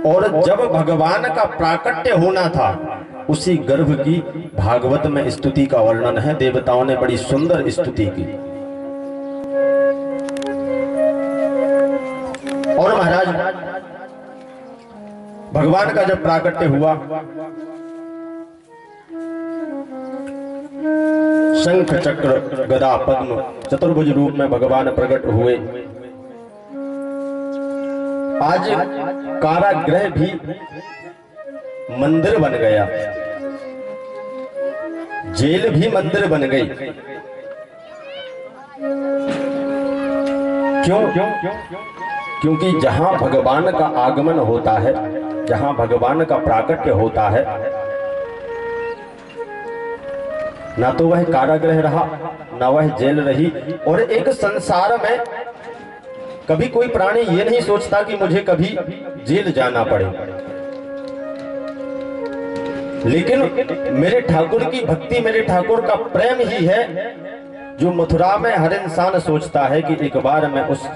और जब भगवान का प्राकट्य होना था उसी गर्भ की भागवत में स्तुति का वर्णन है। देवताओं ने बड़ी सुंदर स्तुति की। और महाराज भगवान का जब प्राकट्य हुआ, शंख चक्र गदा पद्म चतुर्भुज रूप में भगवान प्रकट हुए। आज कारागृह भी मंदिर बन गया, जेल भी मंदिर बन गई। क्यों? क्योंकि जहां भगवान का आगमन होता है, जहां भगवान का प्राकट्य होता है, ना तो वह कारागृह रहा, ना वह जेल रही। और एक संसार में कभी कोई प्राणी ये नहीं सोचता कि मुझे कभी जेल जाना पड़े, लेकिन मेरे ठाकुर की भक्ति, मेरे ठाकुर का प्रेम ही है जो मथुरा में हर इंसान सोचता है कि एक बार मैं उस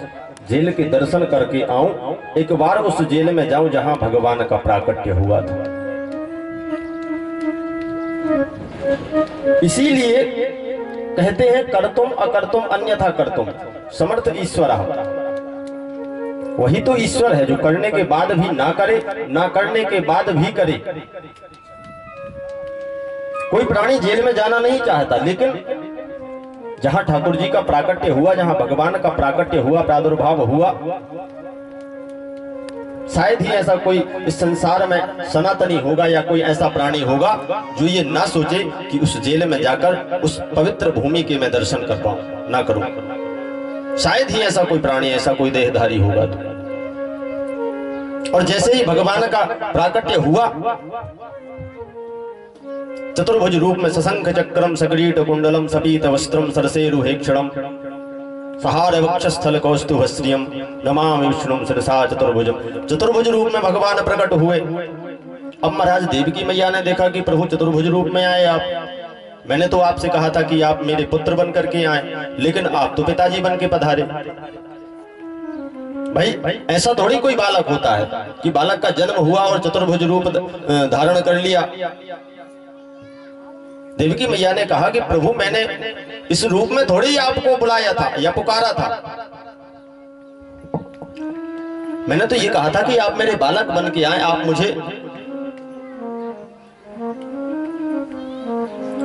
जेल के दर्शन करके आऊं, एक बार उस जेल में जाऊं जहां भगवान का प्राकट्य हुआ था। इसीलिए कहते हैं कर्तुम अकर्तुम अन्यथा कर्तुम समर्थ ईश्वर। वही तो ईश्वर है जो करने के बाद भी ना करे, ना करने के बाद भी करे। कोई प्राणी जेल में जाना नहीं चाहता, लेकिन जहां ठाकुर जी का प्राकट्य हुआ, जहां भगवान का प्राकट्य हुआ, प्रादुर्भाव हुआ, शायद ही ऐसा कोई इस संसार में सनातनी होगा या कोई ऐसा प्राणी होगा जो ये ना सोचे कि उस जेल में जाकर उस पवित्र भूमि के मैं दर्शन कर पाऊं, ना करूं। शायद ही ऐसा कोई प्राणी, ऐसा कोई देहधारी होगा तो। और जैसे ही भगवान का प्राकट्य हुआ, चतुर्भुज रूप में सशंख चक्रम सकिरीट कुंडलम सपीत वस्त्रम सरसेरुहेक्षणम सहार वक्षस्थल कौस्तुभश्रियम नमामि विष्णुम शिरसा चतुर्भुजम। चतुर्भुज रूप में भगवान प्रकट हुए। अब महाराज देवकी मैया ने देखा कि प्रभु चतुर्भुज रूप में आए आप। मैंने तो आपसे कहा था कि आप मेरे पुत्र बन करके आए, लेकिन आप तो पिताजी बन के पधारे। भाई ऐसा थोड़ी कोई बालक होता है कि बालक का जन्म हुआ और चतुर्भुज रूप धारण कर लिया। देवकी मैया ने कहा कि प्रभु मैंने इस रूप में थोड़ी आपको बुलाया था या पुकारा था। मैंने तो ये कहा था कि आप मेरे बालक बन के आए, आप मुझे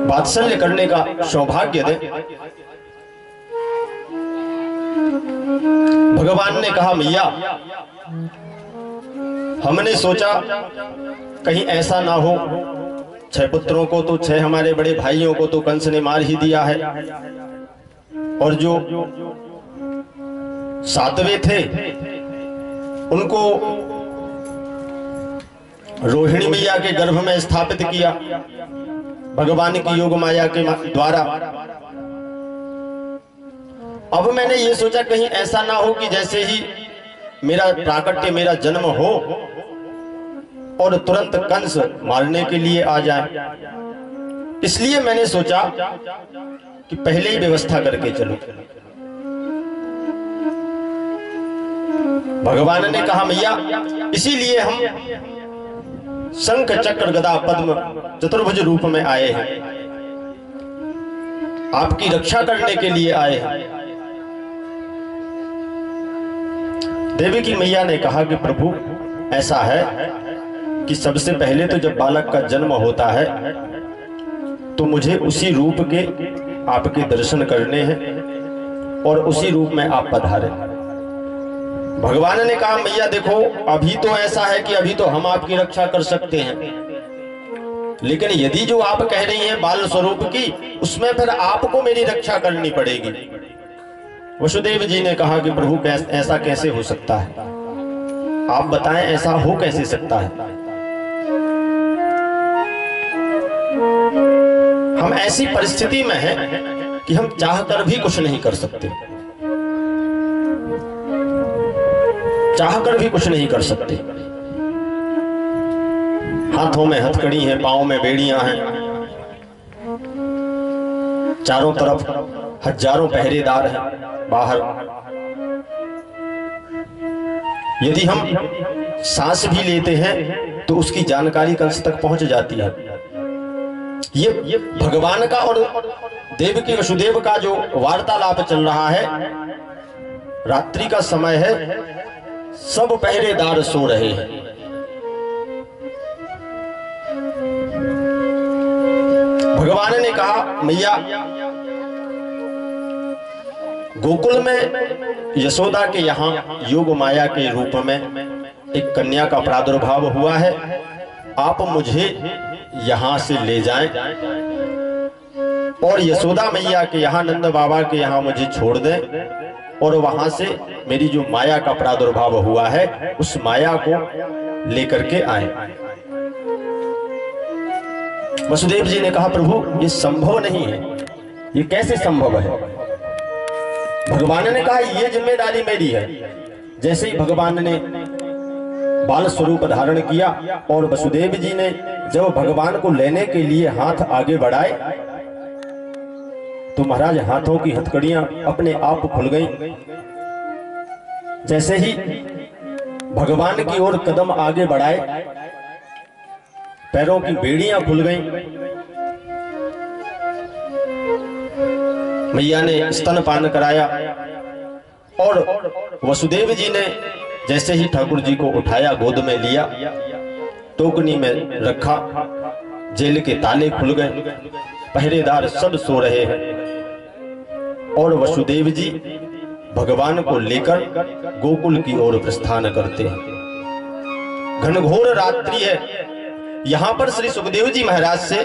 वात्सल्य करने का सौभाग्य दें। भगवान ने कहा मैया, हमने सोचा कहीं ऐसा ना हो, 6 पुत्रों को तो 6 हमारे बड़े भाइयों को तो कंस ने मार ही दिया है, और जो 7वें थे उनको रोहिणी मैया के गर्भ में स्थापित किया भगवान की योग माया के द्वारा। अब मैंने ये सोचा कहीं ऐसा ना हो कि जैसे ही मेरा प्राकट्य, मेरा जन्म हो और तुरंत कंस मारने के लिए आ जाए, इसलिए मैंने सोचा कि पहले ही व्यवस्था करके चलो। भगवान ने कहा मैया, इसीलिए हम शंख चक्र गदा पद्म चतुर्भुज रूप में आए हैं, आपकी रक्षा करने के लिए आए हैं। देवी की मैया ने कहा कि प्रभु ऐसा है कि सबसे पहले तो जब बालक का जन्म होता है तो मुझे उसी रूप के आपके दर्शन करने हैं और उसी रूप में आप पधारे। भगवान ने कहा मैया देखो, अभी तो ऐसा है कि अभी तो हम आपकी रक्षा कर सकते हैं, लेकिन यदि जो आप कह रही हैं बाल स्वरूप की, उसमें फिर आपको मेरी रक्षा करनी पड़ेगी। वसुदेव जी ने कहा कि प्रभु ऐसा कैसे हो सकता है, आप बताएं ऐसा हो कैसे सकता है। हम ऐसी परिस्थिति में हैं कि हम चाहकर भी कुछ नहीं कर सकते, चाहकर भी कुछ नहीं कर सकते। हाथों में हथकड़ी है, पांवों में बेड़ियां हैं, चारों तरफ हजारों पहरेदार हैं बाहर। यदि हम सांस भी लेते हैं तो उसकी जानकारी कंस तक पहुंच जाती है। ये भगवान का और देवकी वसुदेव का जो वार्तालाप चल रहा है, रात्रि का समय है, सब पहरेदार सो रहे हैं। भगवान ने कहा, मैया गोकुल में यशोदा के यहाँ योग माया के रूप में एक कन्या का प्रादुर्भाव हुआ है, आप मुझे यहाँ से ले जाएं और यशोदा मैया के यहाँ, नंद बाबा के यहाँ मुझे छोड़ दें और वहां से मेरी जो माया का प्रादुर्भाव हुआ है उस माया को लेकर के आए। वसुदेव जी ने कहा, प्रभु ये संभव नहीं है, ये कैसे संभव है? भगवान ने कहा, ये जिम्मेदारी मेरी है। जैसे ही भगवान ने बाल स्वरूप धारण किया और वसुदेव जी ने जब भगवान को लेने के लिए हाथ आगे बढ़ाए तो महाराज हाथों की हथकड़ियां अपने आप खुल गईं। जैसे ही भगवान की ओर कदम आगे बढ़ाए, पैरों की बेड़ियां खुल गईं। मैया ने स्तनपान कराया और वसुदेव जी ने जैसे ही ठाकुर जी को उठाया, गोद में लिया, टोकनी में रखा, जेल के ताले खुल गए, पहरेदार सब सो रहे हैं और वसुदेव जी भगवान को लेकर गोकुल की ओर प्रस्थान करते हैं। घनघोर रात्रि है। यहां पर श्री सुखदेव जी महाराज से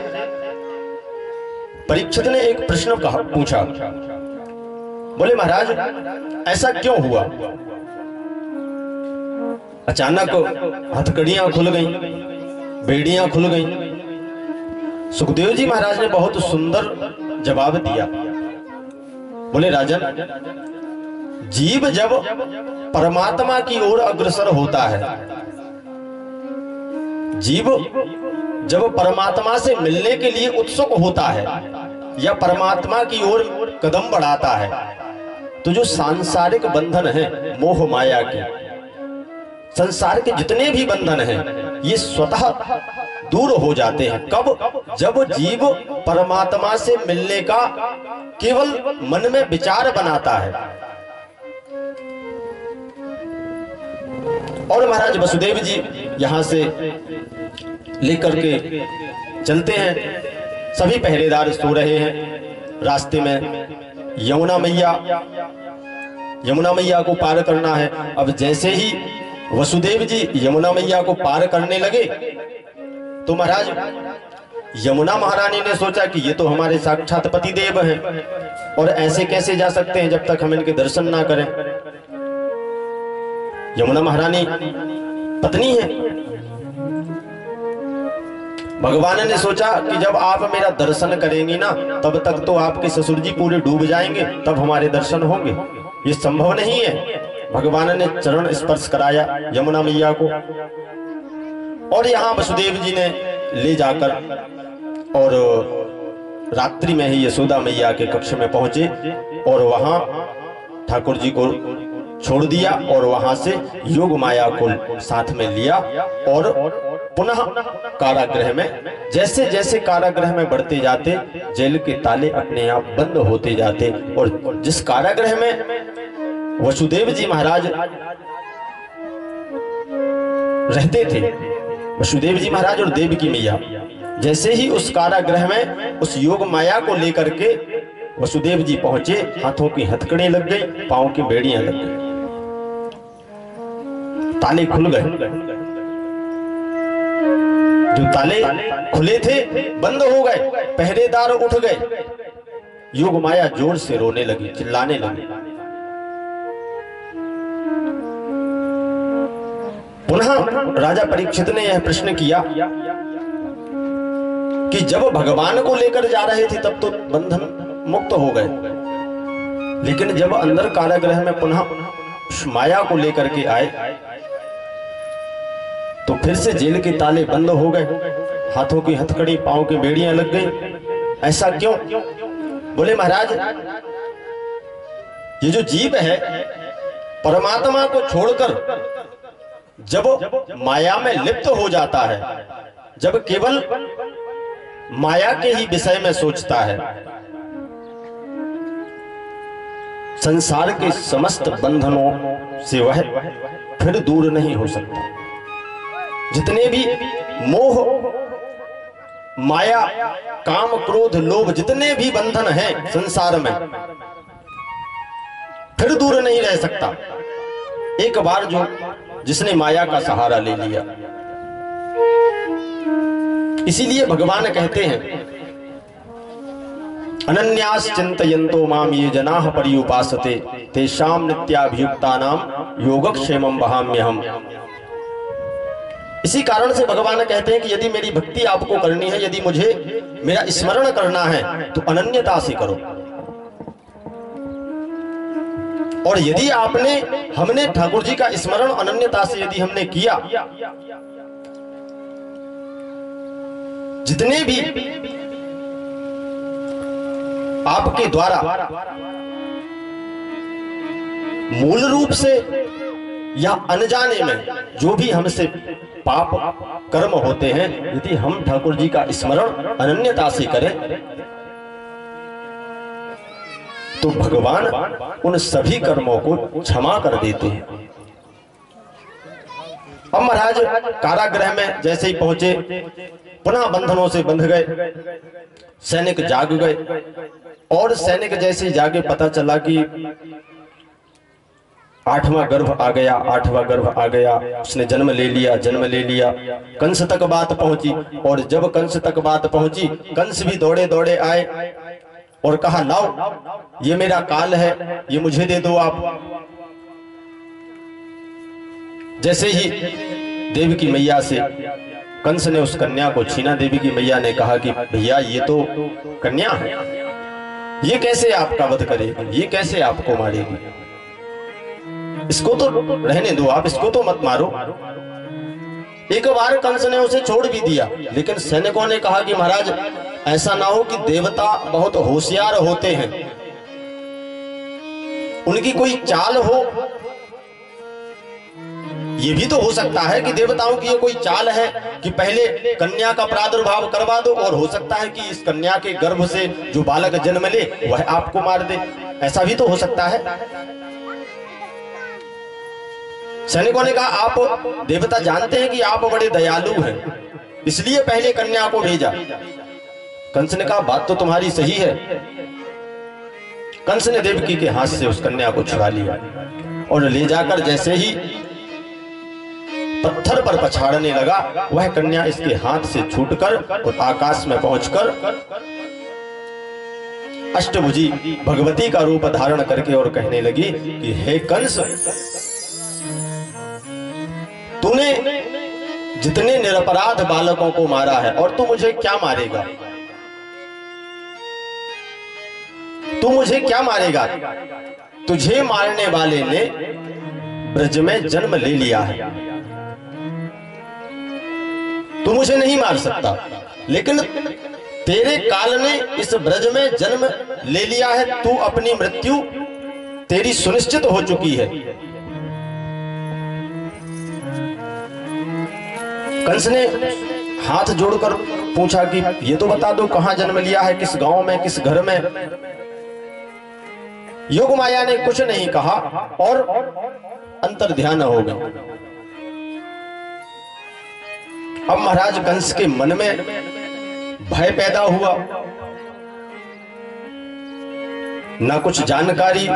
परीक्षित ने एक प्रश्न पूछा। बोले, महाराज ऐसा क्यों हुआ? अचानक हथकड़ियां खुल गईं, बेड़ियां खुल गईं। सुखदेव जी महाराज ने बहुत सुंदर जवाब दिया। बोले, राजन, जीव जब परमात्मा की ओर अग्रसर होता है, जीव जब परमात्मा से मिलने के लिए उत्सुक होता है या परमात्मा की ओर कदम बढ़ाता है, तो जो सांसारिक बंधन है मोह माया के, संसार के जितने भी बंधन हैं, ये स्वतः दूर हो जाते हैं। कब? जब जीव परमात्मा से मिलने का केवल मन में विचार बनाता है। और महाराज वसुदेव जी यहां से लेकर के चलते हैं, सभी पहरेदार सो रहे हैं। रास्ते में यमुना मैया को पार करना है। अब जैसे ही वसुदेव जी यमुना मैया को पार करने लगे तो महाराज यमुना महारानी ने सोचा कि ये तो हमारे साक्षात पति देव हैं और ऐसे कैसे जा सकते हैं जब तक हम इनके दर्शन ना करें। यमुना महारानी पत्नी है। भगवान ने सोचा कि जब आप मेरा दर्शन करेंगी ना, तब तक तो आपके ससुर जी पूरे डूब जाएंगे, तब हमारे दर्शन होंगे। ये संभव नहीं है। भगवान ने चरण स्पर्श कराया यमुना मैया को और यहाँ वसुदेव जी ने ले जाकर और रात्रि में ही यशोदा मैया के कक्ष में पहुंचे और वहां ठाकुर जी को छोड़ दिया और वहां से योग माया को साथ में लिया और पुनः कारागृह में, जैसे जैसे कारागृह में बढ़ते जाते जेल के ताले अपने आप बंद होते जाते और जिस कारागृह में वसुदेव जी महाराज रहते थे, वसुदेव जी महाराज और देवकी मैया, जैसे ही उस कारागृह में उस योग माया को लेकर के वसुदेव जी पहुंचे, हाथों की हथकड़ी लग गई, पांव की बेड़ियां लग गई, ताले खुल गए। जो ताले खुले थे बंद हो गए, पहरेदार उठ गए। योग माया जोर से रोने लगी, चिल्लाने लगी। पुनः राजा परीक्षित ने यह प्रश्न किया कि जब भगवान को लेकर जा रहे थे तब तो बंधन मुक्त हो गए, लेकिन जब अंदर कारागृह में पुनः माया को लेकर के आए तो फिर से जेल के ताले बंद हो गए, हाथों की हथकड़ी, पांव की बेड़ियां लग गई। ऐसा क्यों? बोले, महाराज ये जो जीव है परमात्मा को छोड़कर जब माया में लिप्त हो जाता है, जब केवल माया के ही विषय में सोचता है, संसार के समस्त बंधनों से वह फिर दूर नहीं हो सकता। जितने भी मोह, माया, काम, क्रोध, लोभ, जितने भी बंधन हैं संसार में, फिर दूर नहीं रह सकता। एक बार जो जिसने माया का सहारा ले लिया, इसीलिए भगवान कहते हैं अनन्यास चिंतयन्तो माम ये जनाः पर्युपासते तेषां नित्याभियुक्तानां योगक्षेमं वहाम्यहम्। इसी कारण से भगवान कहते हैं कि यदि मेरी भक्ति आपको करनी है, यदि मुझे मेरा स्मरण करना है, तो अनन्यता से करो। और यदि हमने ठाकुर जी का स्मरण अनन्यता से यदि हमने किया, जितने भी आपके द्वारा मूल रूप से या अनजाने में जो भी हमसे पाप कर्म होते हैं, यदि हम ठाकुर जी का स्मरण अनन्यता से करें, तो भगवान उन सभी कर्मों को क्षमा कर देते हैं। अब महाराज कारागृह में जैसे ही पहुंचे, पुनः बंधनों से बंध गए, सैनिक जाग गए, और सैनिक जैसे ही जागे पता चला कि 8वां गर्भ आ गया, 8वां गर्भ आ गया, उसने जन्म ले लिया। कंस तक बात पहुंची, और जब कंस तक बात पहुंची, कंस भी दौड़े दौड़े आए और कहा लाओ, ये मेरा काल है, ये मुझे दे दो आप। जैसे ही देवी की मैया से कंस ने उस कन्या को छीना, देवी की मैया ने कहा कि भैया ये तो कन्या है, ये कैसे आपका वध करेगी, ये कैसे आपको मारेगी, इसको तो रहने दो आप, इसको तो मत मारो। एक बार कंस ने उसे छोड़ भी दिया, लेकिन सैनिकों ने कहा कि महाराज ऐसा ना हो कि देवता बहुत होशियार होते हैं, उनकी कोई चाल हो। ये भी तो हो सकता है कि देवताओं की ये कोई चाल है कि पहले कन्या का प्रादुर्भाव करवा दो, और हो सकता है कि इस कन्या के गर्भ से जो बालक जन्म ले वह आपको मार दे, ऐसा भी तो हो सकता है। सैनिकों ने कहा आप देवता जानते हैं कि आप बड़े दयालु हैं, इसलिए पहले कन्या को भेजा। कंस ने कहा बात तो तुम्हारी सही है। कंस ने देवकी के हाथ से उस कन्या को छुड़ा लिया और ले जाकर जैसे ही पत्थर पर पछाड़ने लगा, वह कन्या इसके हाथ से छूटकर और आकाश में पहुंचकर अष्टभुजी भगवती का रूप धारण करके और कहने लगी कि हे कंस, तूने जितने निरपराध बालकों को मारा है, और तू मुझे क्या मारेगा, तू मुझे क्या मारेगा? तुझे मारने वाले ने ब्रज में जन्म ले लिया है, तू मुझे नहीं मार सकता, लेकिन तेरे काल ने इस ब्रज में जन्म ले लिया है, तू अपनी मृत्यु तेरी सुनिश्चित हो चुकी है। कंस ने हाथ जोड़कर पूछा कि ये तो बता दो कहां जन्म लिया है, किस गांव में, किस घर में। योग माया ने कुछ नहीं कहा और अंतर ध्यान हो गया। अब महाराज कंस के मन में भय पैदा हुआ, ना कुछ जानकारी,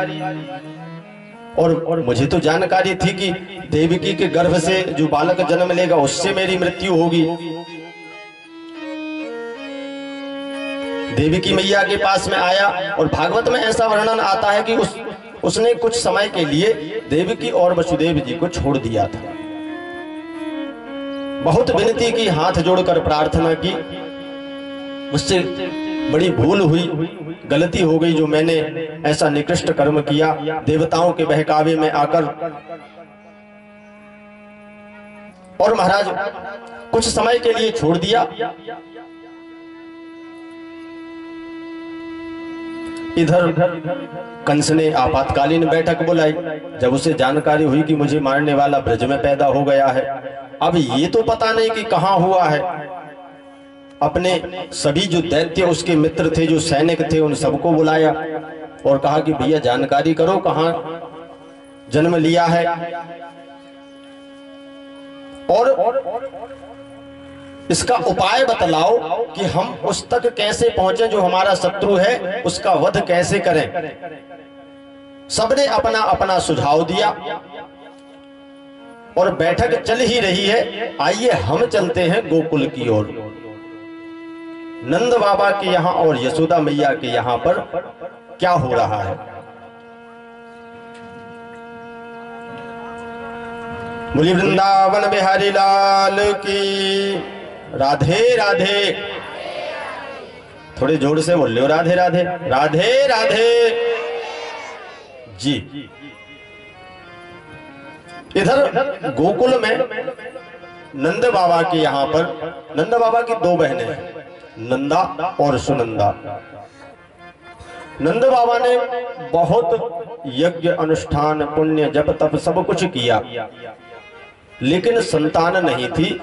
और मुझे तो जानकारी थी कि देवकी के गर्भ से जो बालक जन्म लेगा उससे मेरी मृत्यु होगी। देवकी मैया के पास में आया, और भागवत में ऐसा वर्णन आता है कि उसने कुछ समय के लिए देवकी और वसुदेव जी को छोड़ दिया था। बहुत विनती की, हाथ जोड़कर प्रार्थना की, मुझसे बड़ी भूल हुई, गलती हो गई जो मैंने ऐसा निकृष्ट कर्म किया, देवताओं के बहकावे में आकर। और महाराज कुछ समय के लिए छोड़ दिया। इधर कंस ने आपातकालीन बैठक बुलाई। जब उसे जानकारी हुई कि मुझे मारने वाला ब्रज में पैदा हो गया है, अब ये तो पता नहीं कि कहां हुआ है। अपने सभी जो दैत्य उसके मित्र थे, जो सैनिक थे, उन सबको बुलाया और कहा कि भैया जानकारी करो कहां जन्म लिया है, और इसका उपाय बतलाओ कि हम उस तक कैसे पहुंचे जो हमारा शत्रु है, उसका वध कैसे करें। सबने अपना अपना सुझाव दिया और बैठक चल ही रही है। आइए हम चलते हैं गोकुल की ओर। नंद बाबा के यहां और यशोदा मैया के यहां पर क्या हो रहा है। बोली वृंदावन बिहारी लाल की राधे राधे। थोड़े जोर से बोल लो, राधे राधे राधे राधे जी। इधर गोकुल में नंद बाबा के यहां पर, नंद बाबा की दो बहनें हैं, नंदा और सुनंदा। नंद बाबा ने बहुत यज्ञ अनुष्ठान पुण्य जप तप सब कुछ किया, लेकिन संतान नहीं थी,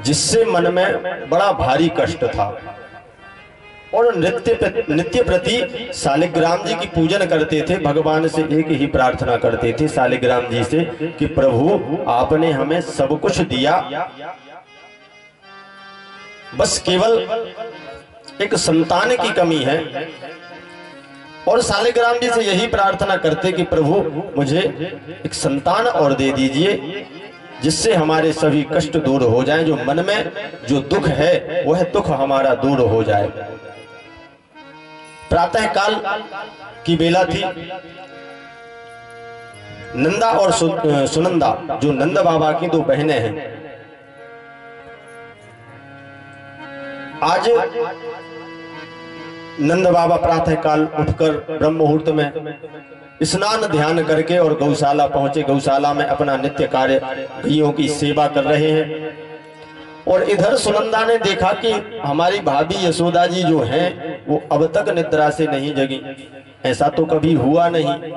जिससे मन में बड़ा भारी कष्ट था। और नित्य प्रति शालिग्राम जी की पूजन करते थे। भगवान से एक ही प्रार्थना करते थे शालिग्राम जी से कि प्रभु आपने हमें सब कुछ दिया, बस केवल एक संतान की कमी है। और शालिग्राम जी से यही प्रार्थना करते कि प्रभु मुझे एक संतान और दे दीजिए, जिससे हमारे सभी कष्ट दूर हो जाएं, जो मन में जो दुख है वह दुख हमारा दूर हो जाए। प्रातः काल की बेला थी। नंदा और सुनंदा जो नंद बाबा की दो बहनें हैं, आज नंद बाबा प्रातः काल उठकर ब्रह्म मुहूर्त में स्नान ध्यान करके और गौशाला पहुंचे। गौशाला में अपना नित्य कार्य गायों की सेवा कर रहे हैं। और इधर सुनंदा ने देखा कि हमारी भाभी यशोदा जी जो हैं वो अब तक निद्रा से नहीं जगी। ऐसा तो कभी हुआ नहीं,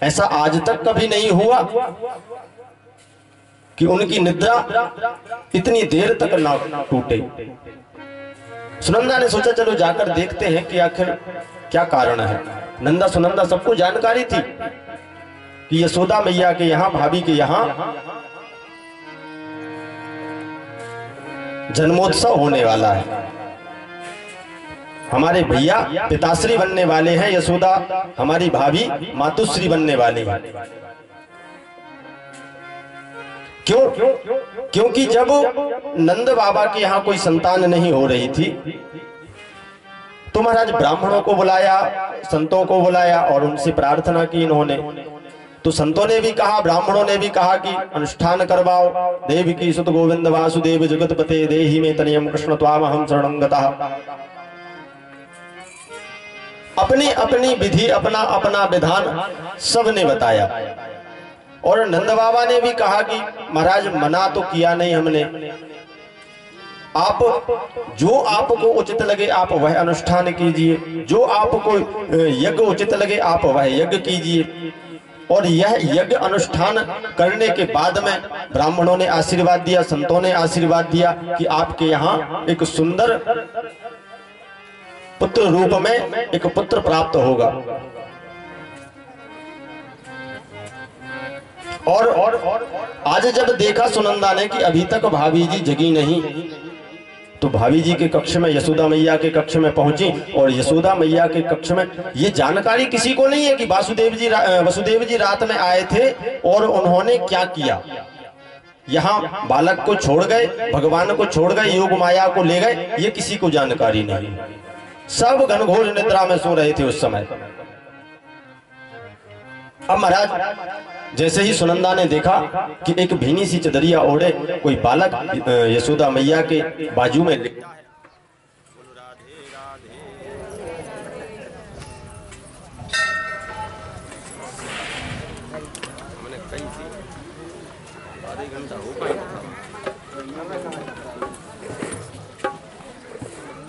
ऐसा आज तक कभी नहीं हुआ कि उनकी निद्रा इतनी देर तक ना टूटे। सुनंदा ने सोचा चलो जाकर देखते हैं कि आखिर क्या कारण है। नंदा सुनंदा सबको जानकारी थी कि यशोदा मैया के यहां, भाभी के यहां जन्मोत्सव होने वाला है। हमारे भैया पिताश्री बनने वाले हैं, यशोदा हमारी भाभी मातुश्री बनने वाली है। क्यों? क्योंकि जब नंद बाबा के यहां कोई संतान नहीं हो रही थी तो महाराज ब्राह्मणों को बुलाया, संतों को बुलाया और उनसे प्रार्थना की इन्होंने। तो संतों ने भी कहा, ब्राह्मणों ने भी कहा कि अनुष्ठान करवाओ। देव की सुत गोविंद वासुदेव जगतपते देहि में तनयम कृष्ण त्वामहं शरणं गतः। अपनी अपनी विधि, अपना अपना विधान सबने बताया। और नंद बाबा ने भी कहा कि महाराज मना तो किया नहीं हमने, आप जो आपको उचित लगे आप वह अनुष्ठान कीजिए, जो आपको यज्ञ उचित लगे आप वह यज्ञ कीजिए। और यह यज्ञ अनुष्ठान करने के बाद में ब्राह्मणों ने आशीर्वाद दिया, संतों ने आशीर्वाद दिया कि आपके यहाँ एक सुंदर पुत्र रूप में एक पुत्र प्राप्त होगा। और आज जब देखा सुनंदा ने कि अभी तक भाभी जी जगी नहीं, तो भाभी जी के कक्ष में, यशोदा मैया के कक्ष में पहुंची। और यशोदा मैया के कक्ष में ये जानकारी किसी को नहीं है कि वसुदेव जी रात में आए थे और उन्होंने क्या किया। यहाँ बालक को छोड़ गए, भगवान को छोड़ गए, योग माया को ले गए, ये किसी को जानकारी नहीं। सब घनघोर निद्रा में सो रहे थे उस समय। अब महाराज जैसे ही सुनंदा ने देखा कि एक भीनी सी चदरिया ओढ़े कोई बालक यशोदा मैया के बाजू में लिखा है,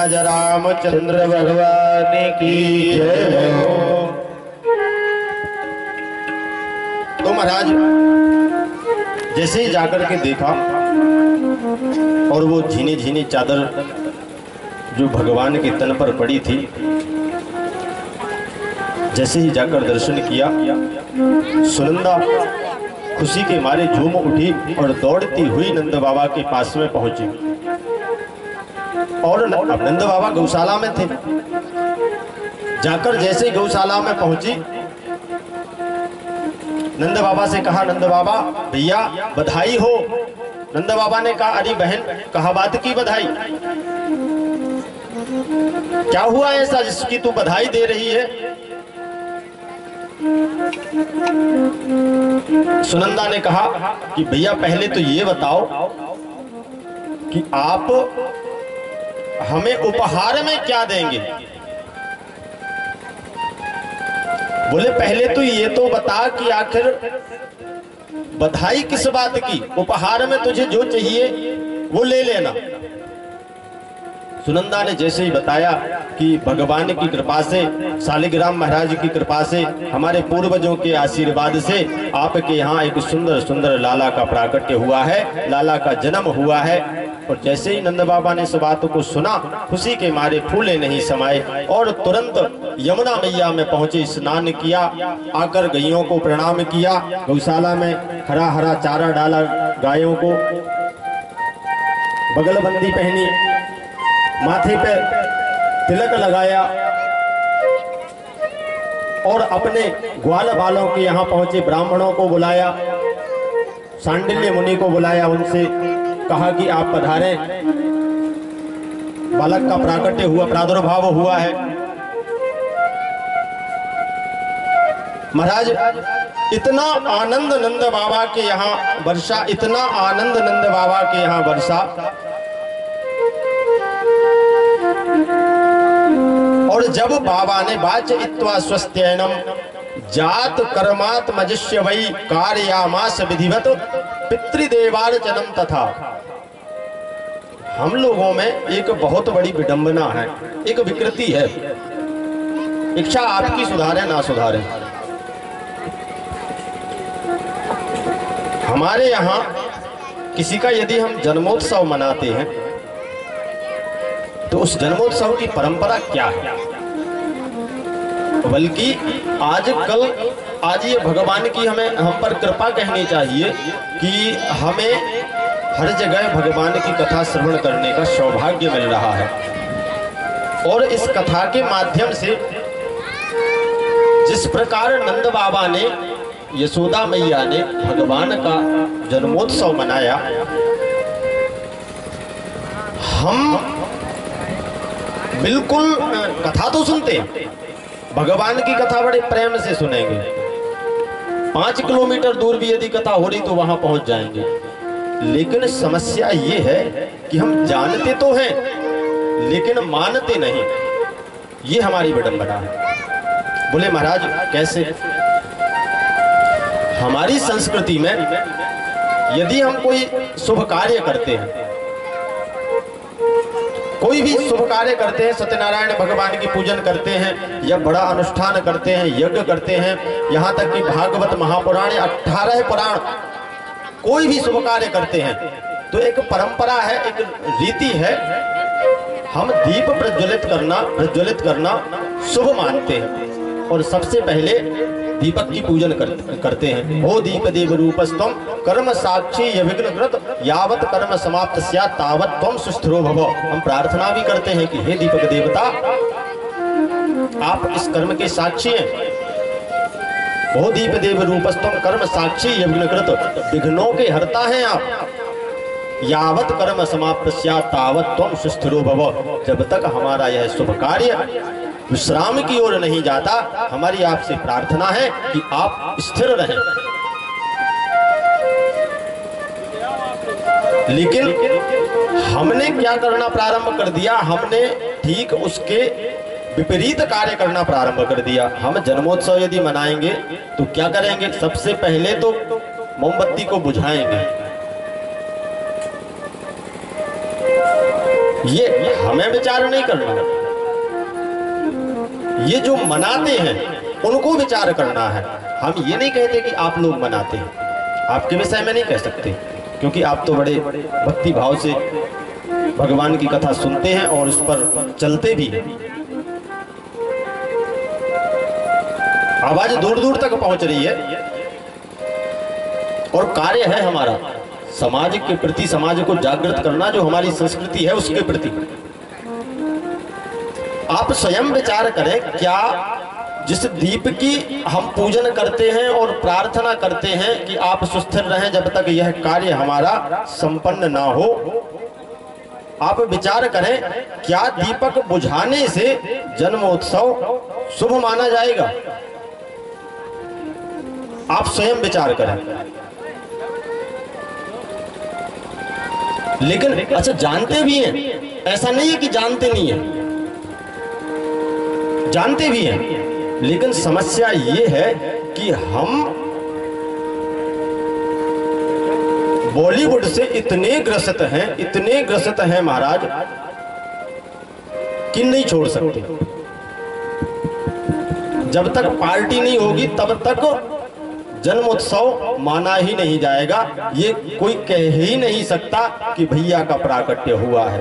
महाराज रामचंद्र भगवान की जय हो। तो महाराज जैसे ही जाकर के देखा और वो झीनी झीनी चादर जो भगवान के तन पर पड़ी थी, जैसे ही जाकर दर्शन किया, सुनंदा खुशी के मारे झूम उठी और दौड़ती हुई नंद बाबा के पास में पहुंची। और अब नंद बाबा गौशाला में थे। जाकर जैसे ही गौशाला में पहुंची, नंद बाबा से कहा, नंद बाबा भैया बधाई हो। नंद बाबा ने कहा, अरे बहन कहा बात की बधाई, क्या हुआ ऐसा जिसकी तू बधाई दे रही है? सुनंदा ने कहा कि भैया पहले तो ये बताओ कि आप हमें उपहार में क्या देंगे। बोले पहले तो ये तो बता कि आखिर बधाई किस बात की, उपहार में तुझे जो चाहिए वो ले लेना। सुनंदा ने जैसे ही बताया कि भगवान की कृपा से, शालिग्राम महाराज की कृपा से, हमारे पूर्वजों के आशीर्वाद से आपके यहाँ एक सुंदर सुंदर लाला का प्राकट्य हुआ है, लाला का जन्म हुआ है। और जैसे ही नंद बाबा ने इस बात को सुना, खुशी के मारे फूले नहीं समाये और तुरंत यमुना मैया में पहुंचे, स्नान किया, आकर गायों को प्रणाम किया, गौशाला में हरा हरा चारा डाला, गायों को बगलबंदी पहनी, माथे पे तिलक लगाया और अपने ग्वाल बालों के यहाँ पहुंचे ब्राह्मणों को बुलाया, सांडिल्य मुनि को बुलाया, उनसे कहा कि आप पधारें, बालक का प्राकट्य हुआ, प्रादुर्भाव हुआ है। महाराज इतना आनंद नंद बाबा के यहाँ वर्षा, इतना आनंद नंद बाबा के यहाँ वर्षा। और जब बाबा ने वाचयित्वा स्वस्त्ययनम जात कर्मात् मजिष्य वै कार्यामास विधिवत पितृदेवार्चनम तथा। हम लोगों में एक बहुत बड़ी विडंबना है, एक विकृति है, इच्छा आपकी सुधारे ना सुधारे। हमारे यहाँ किसी का यदि हम जन्मोत्सव मनाते हैं तो उस जन्मोत्सव की परंपरा क्या है? बल्कि आज ये भगवान की हमें हम पर कृपा कहनी चाहिए कि हमें हर जगह भगवान की कथा श्रवण करने का सौभाग्य मिल रहा है। और इस कथा के माध्यम से जिस प्रकार नंद बाबा ने, यशोदा मैया ने भगवान का जन्मोत्सव मनाया, हम बिल्कुल कथा तो सुनते हैं, भगवान की कथा बड़े प्रेम से सुनेंगे। 5 किलोमीटर दूर भी यदि कथा हो रही तो वहां पहुंच जाएंगे। लेकिन समस्या ये है कि हम जानते तो हैं लेकिन मानते नहीं, ये हमारी विडंबना है। बोले महाराज कैसे? हमारी संस्कृति में यदि हम कोई शुभ कार्य करते हैं, कोई भी शुभ कार्य करते हैं, सत्यनारायण भगवान की पूजन करते हैं या बड़ा अनुष्ठान करते हैं, यज्ञ करते हैं, यहाँ तक कि भागवत महापुराण 18 पुराण, कोई भी शुभ कार्य करते हैं तो एक परंपरा है, एक रीति है, हम दीप प्रज्वलित करना शुभ मानते हैं। और सबसे पहले दीपक की पूजन करते हैं। ओ दीप देव रूपस्तम कर्म साक्षी यविघ्नकृत यावत कर्म समाप्त स्यात् तावत त्वं सुस्थिरो भव। हम प्रार्थना भी करते हैं कि हे दीपक देवता, आप इस कर्म के साक्षी हैं। ओ दीप देव रूपस्तम कर्म साक्षी यविघ्नकृत, विघ्नों के हरता हैं आप। यावत कर्म समाप्त स्यात् तावत त्वं सुस्थिरो भव। जब तक हमारा यह शुभ कार्य विश्राम की ओर नहीं जाता, हमारी आपसे प्रार्थना है कि आप स्थिर रहें। लेकिन हमने क्या करना प्रारंभ कर दिया? हमने ठीक उसके विपरीत कार्य करना प्रारंभ कर दिया। हम जन्मोत्सव यदि मनाएंगे तो क्या करेंगे? सबसे पहले तो मोमबत्ती को बुझाएंगे, ये हमें विचार नहीं करना, ये जो मनाते हैं उनको विचार करना है। हम ये नहीं कहते कि आप लोग मनाते हैं, आपके विषय में नहीं कह सकते, क्योंकि आप तो बड़े भक्ति भाव से भगवान की कथा सुनते हैं और उस पर चलते भी हैं। आवाज दूर दूर तक पहुंच रही है और कार्य है हमारा समाज के प्रति, समाज को जागृत करना, जो हमारी संस्कृति है उसके प्रति। आप स्वयं विचार करें, क्या जिस दीप की हम पूजन करते हैं और प्रार्थना करते हैं कि आप सुस्थिर रहें जब तक यह कार्य हमारा संपन्न ना हो, आप विचार करें क्या दीपक बुझाने से जन्मोत्सव शुभ माना जाएगा? आप स्वयं विचार करें। लेकिन अच्छा जानते भी हैं, ऐसा नहीं है कि जानते नहीं हैं, जानते भी हैं, लेकिन समस्या ये है कि हम बॉलीवुड से इतने ग्रसित हैं, इतने ग्रसित हैं महाराज कि नहीं छोड़ सकते। जब तक पार्टी नहीं होगी तब तक जन्मोत्सव माना ही नहीं जाएगा। ये कोई कह ही नहीं सकता कि भैया का प्राकट्य हुआ है।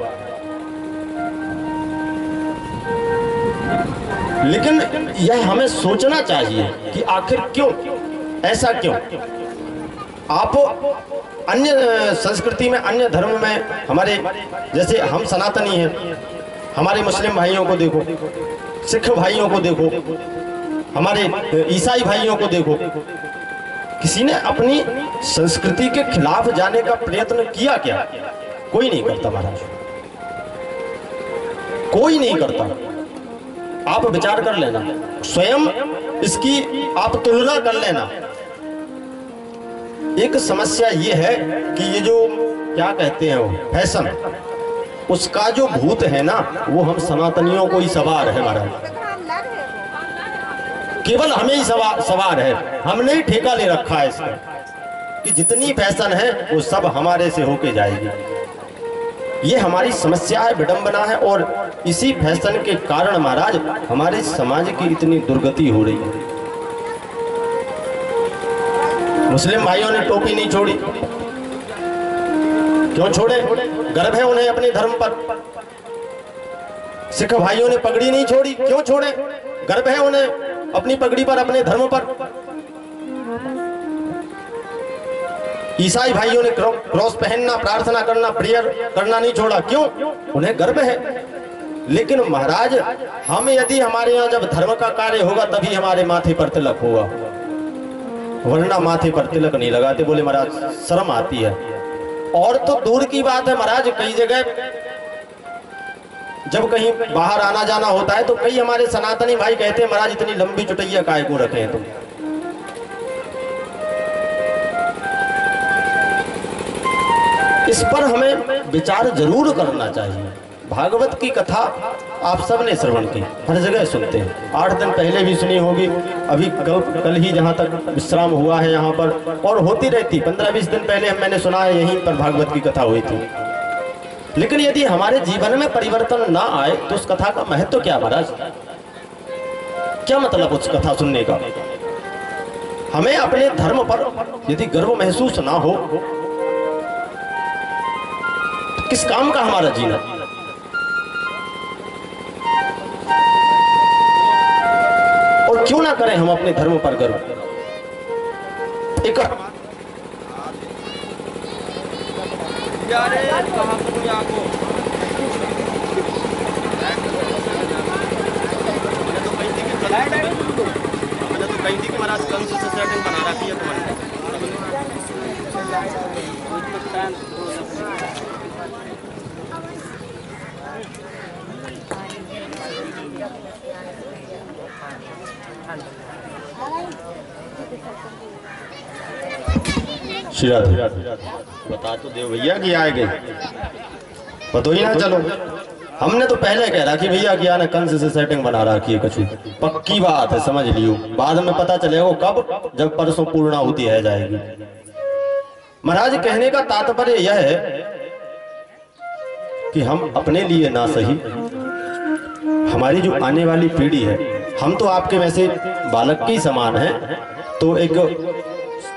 लेकिन यह हमें सोचना चाहिए कि आखिर क्यों, ऐसा क्यों? आप अन्य संस्कृति में, अन्य धर्म में, हमारे जैसे हम सनातनी हैं, हमारे मुस्लिम भाइयों को देखो, सिख भाइयों को देखो, हमारे ईसाई भाइयों को देखो, किसी ने अपनी संस्कृति के खिलाफ जाने का प्रयत्न किया क्या? कोई नहीं करता महाराज, कोई नहीं करता। आप विचार कर लेना, स्वयं इसकी आप तुलना कर लेना। एक समस्या ये है कि ये जो क्या कहते हैं वो फैशन, उसका जो भूत है ना, वो हम सनातनियों को ही सवार है महाराज, केवल हमें ही सवार है। हमने ही ठेका ले रखा है इसका कि जितनी फैशन है वो सब हमारे से होके जाएगी। ये हमारी समस्या है, विडंबना है, और इसी फैशन के कारण महाराज हमारे समाज की इतनी दुर्गति हो रही है। मुस्लिम भाइयों ने टोपी नहीं छोड़ी, क्यों छोड़े? गर्व है उन्हें अपने धर्म पर। सिख भाइयों ने पगड़ी नहीं छोड़ी, क्यों छोड़े? गर्व है उन्हें अपनी पगड़ी पर, अपने धर्म पर। ईसाई भाइयों ने क्रॉस पहनना, प्रार्थना करना, प्रेयर करना नहीं छोड़ा, क्यों? उन्हें गर्व है। लेकिन महाराज हम यदि हमारे यहाँ जब धर्म का कार्य होगा तभी हमारे माथे पर तिलक होगा, वरना माथे पर तिलक नहीं लगाते। बोले महाराज शर्म आती है। और तो दूर की बात है महाराज, कई जगह जब कहीं बाहर आना जाना होता है तो कई हमारे सनातनी भाई कहते हैं महाराज इतनी लंबी चुटैया काहे को रखे हैं तुम? इस पर हमें विचार जरूर करना चाहिए। भागवत की कथा आप सबने श्रवण की, हर जगह सुनते हैं, 8 दिन पहले भी सुनी होगी, अभी कल ही जहाँ तक विश्राम हुआ है यहाँ पर, और होती रहती। 15-20 दिन पहले मैंने सुना है यहीं पर भागवत की कथा हुई थी। लेकिन यदि हमारे जीवन में परिवर्तन ना आए तो उस कथा का महत्व क्या महाराज? क्या मतलब उस कथा सुनने का? हमें अपने धर्म पर यदि गर्व महसूस ना हो तो किस काम का हमारा जीना? और क्यों ना करें हम अपने धर्म पर गर्व? एक कहीं थी कि महाराज कंस से सेटिंग बना रखी है बता तो दे भैया कि आए गए, पता ही ना चलो। हमने तो पहले कह रहा कि भैया क्या ना कंस से सेटिंग बना रखी है कछु, पक्की बात है, समझ लियो। बाद में पता चलेगा कब, जब परसों पूर्णाहुति है जाएगी। महाराज कहने का तात्पर्य यह है कि हम अपने लिए ना सही, हमारी जो आने वाली पीढ़ी है, हम तो आपके वैसे बालक के ही समान हैं, तो एक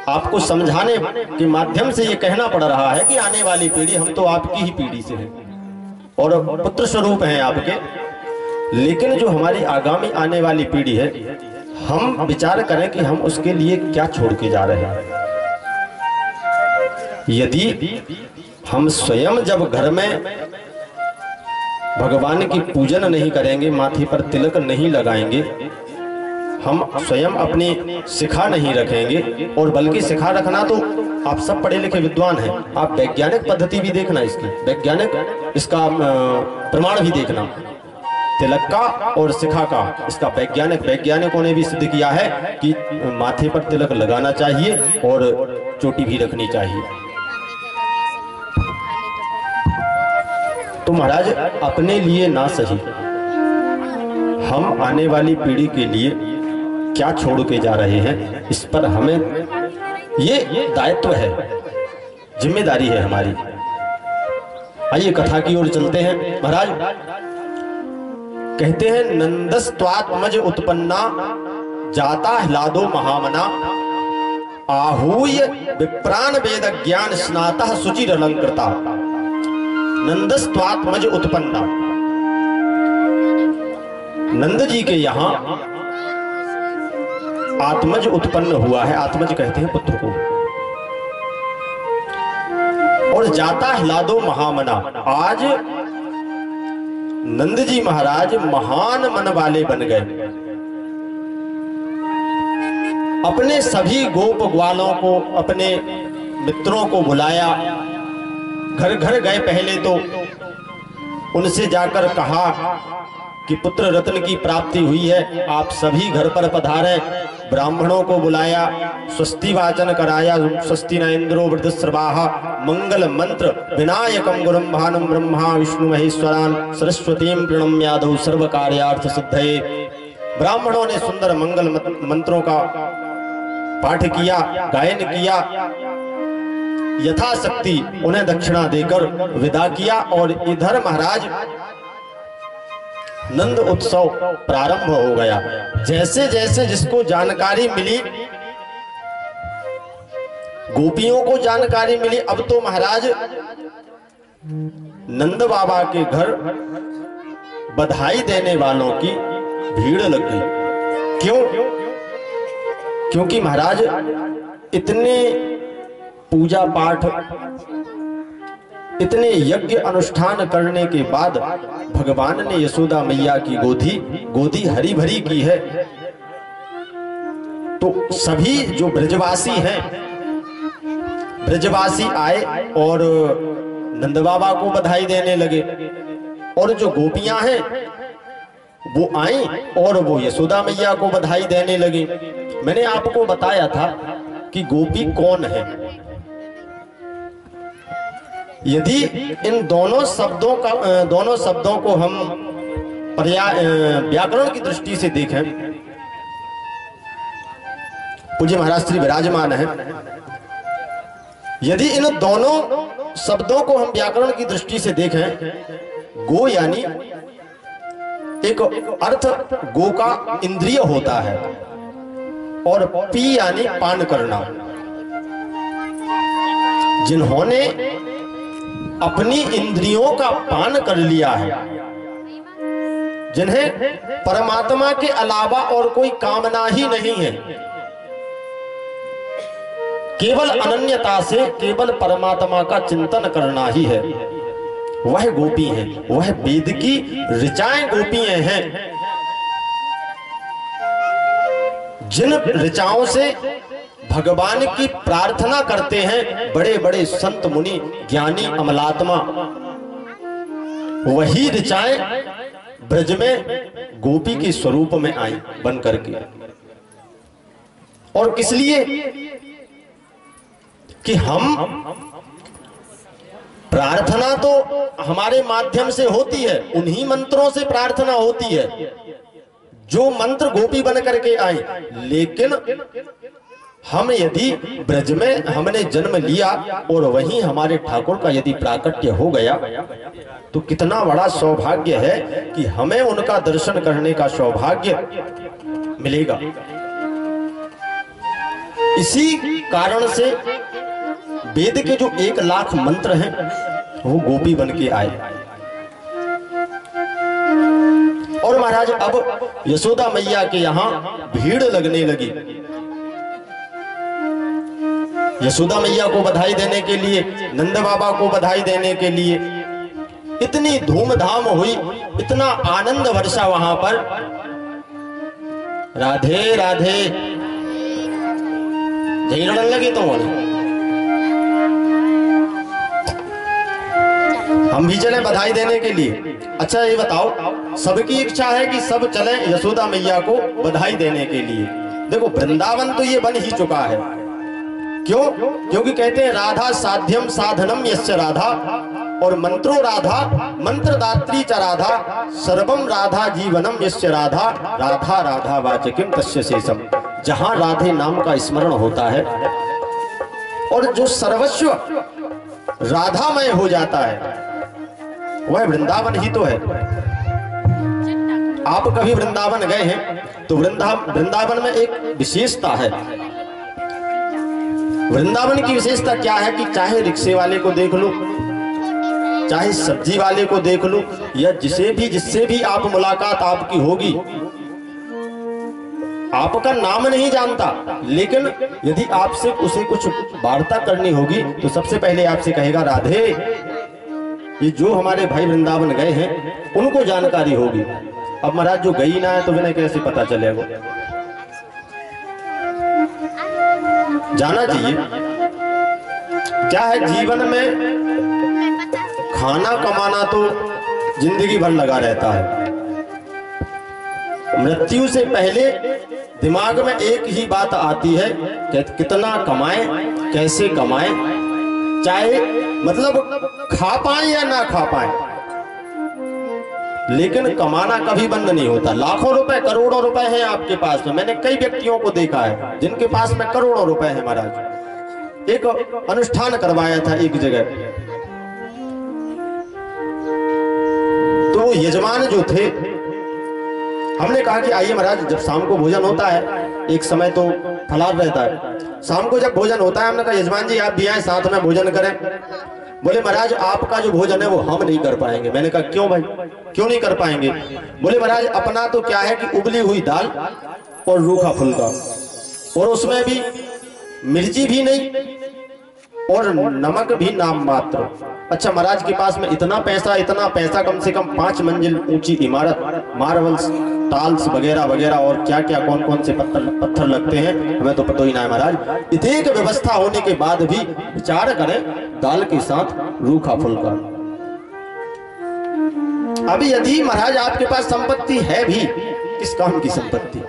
आपको समझाने के माध्यम से ये कहना पड़ रहा है कि आने वाली पीढ़ी, हम तो आपकी ही पीढ़ी से हैं और पुत्र स्वरूप हैं आपके, लेकिन जो हमारी आगामी आने वाली पीढ़ी है, हम विचार करें कि हम उसके लिए क्या छोड़ के जा रहे हैं। यदि हम स्वयं जब घर में भगवान की पूजन नहीं करेंगे, माथे पर तिलक नहीं लगाएंगे, हम स्वयं अपनी शिखा नहीं रखेंगे, और बल्कि शिखा रखना तो आप सब पढ़े लिखे विद्वान हैं, आप वैज्ञानिक पद्धति भी देखना, इसकी वैज्ञानिक इसका प्रमाण भी देखना, तिलक का और शिखा का, इसका वैज्ञानिकों ने भी सिद्ध किया है कि माथे पर तिलक लगाना चाहिए और चोटी भी रखनी चाहिए। तो महाराज अपने लिए ना सही, हम आने वाली पीढ़ी के लिए क्या छोड़ के जा रहे हैं, इस पर हमें ये दायित्व है, जिम्मेदारी है हमारी। आइए कथा की ओर चलते हैं। महाराज कहते हैं, नंदस्त्वात्मज उत्पन्ना जाता ह्लादो महामना, आहूय विप्राण वेद ज्ञान स्नातः सुचिर अलंकृता। नंदस्त्वात्मज उत्पन्ना, नंद जी के यहां आत्मज उत्पन्न हुआ है। आत्मज कहते हैं पुत्र को। और जाता ह्लादो महामना, आज नंद जी महाराज महान मन वाले बन गए। अपने सभी गोप ग्वालों को, अपने मित्रों को बुलाया, घर घर गए। पहले तो उनसे जाकर कहा कि पुत्र रत्न की प्राप्ति हुई है, आप सभी घर पर पधारें। ब्राह्मणों को बुलाया, स्वस्ति वाचन कराया, स्वस्ति न इंद्रो वृद्धस्रवाः, मंगल मंत्र विनायकम गुरुम भानुम ब्रह्मा विष्णु महेश्वरान सरस्वतीम प्रणम्यादौ सर्व कार्यार्थ सिद्धये। ब्राह्मणों ने सुंदर मंगल मंत्रों का पाठ किया, गायन किया, यथाशक्ति उन्हें दक्षिणा देकर विदा किया। और इधर महाराज नंद उत्सव प्रारंभ हो गया। जैसे जैसे जिसको जानकारी मिली, गोपियों को जानकारी मिली, अब तो महाराज नंद बाबा के घर बधाई देने वालों की भीड़ लग गई। क्यों? क्योंकि महाराज इतने पूजा पाठ, इतने यज्ञ अनुष्ठान करने के बाद भगवान ने यशोदा मैया की गोदी हरी भरी की है। तो सभी जो ब्रजवासी हैं, ब्रजवासी आए और नंद बाबा को बधाई देने लगे। और जो गोपियां हैं वो आई और वो यशोदा मैया को बधाई देने लगी। मैंने आपको बताया था कि गोपी कौन है। यदि इन दोनों शब्दों को हम व्याकरण की दृष्टि से देखें, पूज्य महाराज श्री विराजमान है, यदि इन दोनों शब्दों को हम व्याकरण की दृष्टि से देखें, गो यानी एक अर्थ गो का इंद्रिय होता है, और पी यानी पान करना। जिन्होंने अपनी इंद्रियों का पान कर लिया है, जिन्हें परमात्मा के अलावा और कोई कामना ही नहीं है, केवल अनन्यता से केवल परमात्मा का चिंतन करना ही है, वह गोपी है, वह वेद की ऋचाएं गोपियां हैं। जिन ऋचाओं से भगवान की प्रार्थना करते हैं बड़े बड़े संत मुनि ज्ञानी अमलात्मा, वही ऋचाएं ब्रज में गोपी के स्वरूप में आई बन करके। और किस लिए? कि हम प्रार्थना तो हमारे माध्यम से होती है, उन्हीं मंत्रों से प्रार्थना होती है जो मंत्र गोपी बन करके आए, लेकिन हम यदि ब्रज में हमने जन्म लिया और वहीं हमारे ठाकुर का यदि प्राकट्य हो गया तो कितना बड़ा सौभाग्य है कि हमें उनका दर्शन करने का सौभाग्य मिलेगा। इसी कारण से वेद के जो 1 लाख मंत्र हैं वो गोपी बन के आए। और महाराज अब यशोदा मैया के यहां भीड़ लगने लगी। यशोदा मैया को बधाई देने के लिए, नंद बाबा को बधाई देने के लिए इतनी धूमधाम हुई, इतना आनंद वर्षा वहां पर। राधे राधे जय लड़न लगे तो हम भी चले बधाई देने के लिए। अच्छा ये बताओ, सबकी इच्छा है कि सब चले यशोदा मैया को बधाई देने के लिए। देखो वृंदावन तो ये बन ही चुका है। क्यों? क्योंकि कहते हैं राधा साध्यम साधनम यस्य राधा, और मंत्रो राधा मंत्रदात्री च राधा, सर्वम राधा जीवनम यस्य राधा, राधा राधा वाचकिम तस्य शेषम। जहां राधे नाम का स्मरण होता है और जो सर्वस्व राधामय हो जाता है वह वृंदावन ही तो है। आप कभी वृंदावन गए हैं तो वृंदावन में एक विशेषता है। वृंदावन की विशेषता क्या है कि चाहे रिक्शे वाले को देख लो, चाहे सब्जी वाले को देख लो, या जिससे भी आप मुलाकात आपकी होगी, आपका नाम नहीं जानता, लेकिन यदि आपसे उसे कुछ वार्ता करनी होगी तो सबसे पहले आपसे कहेगा राधे। ये जो हमारे भाई वृंदावन गए हैं उनको जानकारी होगी। अब महाराज जो गई ना है तो विनय कैसे पता चलेगा? जाना चाहिए। क्या है जीवन में खाना कमाना तो जिंदगी भर लगा रहता है। मृत्यु से पहले दिमाग में एक ही बात आती है कि कितना कमाएं, कैसे कमाएं, चाहे मतलब खा पाएं या ना खा पाएं, लेकिन कमाना कभी बंद नहीं होता। लाखों रुपए करोड़ों रुपए हैं आपके पास में। मैंने कई व्यक्तियों को देखा है जिनके पास में करोड़ों रुपए हैं। महाराज एक अनुष्ठान करवाया था एक जगह, तो यजमान जो थे, हमने कहा कि आइए महाराज, जब शाम को भोजन होता है, एक समय तो फलार रहता है, शाम को जब भोजन होता है, हमने कहा यजमान जी आप भी आए साथ में भोजन करें। बोले महाराज आपका जो भोजन है वो हम नहीं कर पाएंगे। मैंने कहा क्यों भाई, क्यों नहीं कर पाएंगे? बोले महाराज अपना तो क्या है कि उबली हुई दाल और रूखा फुल्का, और उसमें भी मिर्ची भी नहीं और नमक भी नाम मात्र। अच्छा महाराज के पास में इतना पैसा, कम से कम 5 मंजिल ऊंची इमारत, मार्बल्स, टाल्स वगैरह वगैरह, और क्या क्या कौन कौन से पत्थर लगते हैं हमें तो पता ही ना है महाराज। इतनी व्यवस्था होने के बाद भी विचार करें दाल के साथ रूखा फुल्का। अभी यदि महाराज आपके पास संपत्ति है भी, किस काम की संपत्ति?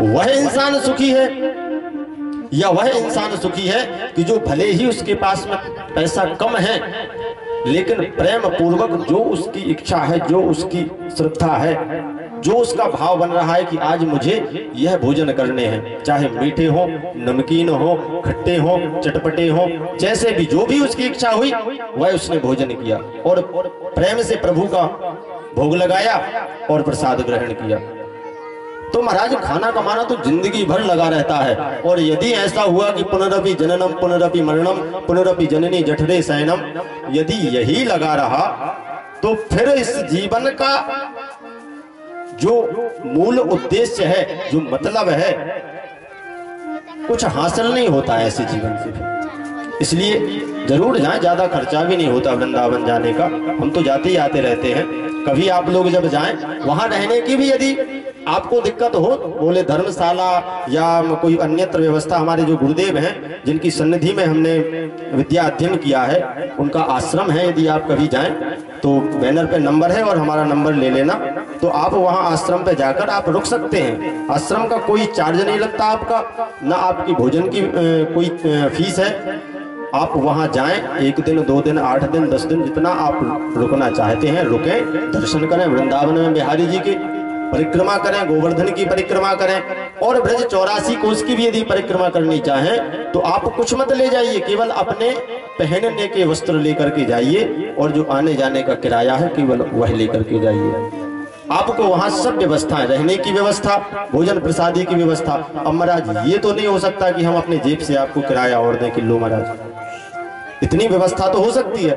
वह इंसान सुखी है या वह इंसान सुखी है कि जो भले ही उसके पास में पैसा कम है, लेकिन प्रेम पूर्वक जो उसकी इच्छा है, जो उसकी श्रद्धा है, जो उसका भाव बन रहा है कि आज मुझे यह भोजन करने हैं, चाहे मीठे हो, नमकीन हो, खट्टे हो, चटपटे हो, जैसे भी जो भी उसकी इच्छा हुई वह उसने भोजन किया और प्रेम से प्रभु का भोग लगाया और प्रसाद ग्रहण किया। तो महाराज खाना कमाना तो जिंदगी भर लगा रहता है। और यदि ऐसा हुआ कि पुनरपि जननम पुनरपि मरणम पुनरपि जननी जठरे शयनम, यदि यही लगा रहा तो फिर इस जीवन का जो मूल उद्देश्य है, जो मतलब है, कुछ हासिल नहीं होता है ऐसे जीवन से। इसलिए जरूर जाएं, ज्यादा खर्चा भी नहीं होता वृंदावन जाने का। हम तो जाते ही आते रहते हैं। कभी आप लोग जब जाएं, वहां रहने की भी यदि आपको दिक्कत हो, बोले धर्मशाला या कोई अन्यत्र व्यवस्था, हमारे जो गुरुदेव हैं जिनकी सन्निधि में हमने विद्या अध्ययन किया है, उनका आश्रम है, यदि आप कभी जाएं तो बैनर पे नंबर है और हमारा नंबर ले लेना, तो आप वहां आश्रम पे जाकर आप रुक सकते हैं। आश्रम का कोई चार्ज नहीं लगता आपका, ना आपकी भोजन की कोई फीस है। आप वहां जाएं, 1 दिन 2 दिन 8 दिन 10 दिन जितना आप रुकना चाहते हैं रुकें, दर्शन करें वृंदावन में बिहारी जी के। परिक्रमा करें, गोवर्धन की परिक्रमा करें और ब्रज 84 कोस की भी यदि परिक्रमा करनी चाहें तो आप कुछ मत ले जाइए, केवल अपने पहनने के वस्त्र लेकर के जाइए और जो आने जाने का किराया है केवल वह लेकर के जाइए। आपको वहां सब व्यवस्थाएं, रहने की व्यवस्था, भोजन प्रसादी की व्यवस्था। अब महाराज ये तो नहीं हो सकता कि हम अपने जेब से आपको किराया और दें कि लो महाराज, इतनी व्यवस्था तो हो सकती है।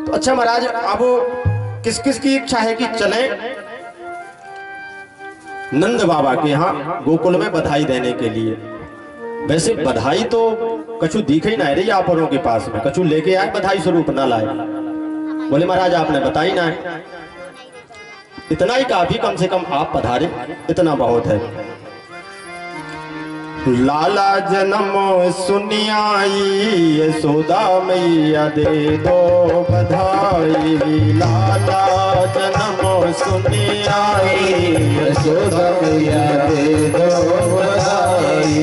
तो अच्छा महाराज, अब किस किस की इच्छा है कि चलें नंद बाबा के यहाँ गोकुल में बधाई देने के लिए? वैसे बधाई तो कछु दिख ही ना रही आप के पास में, कछु लेके आए बधाई स्वरूप ना लाए। बोले महाराज आपने बताई ना है, इतना ही काफी, कम से कम आप पधारे इतना बहुत है। लाला जन्म सुनियाई यशोदा मैया दे दो बधाई, लाला जन्म सुनियाई यशोदा मैया दे दो बधाई,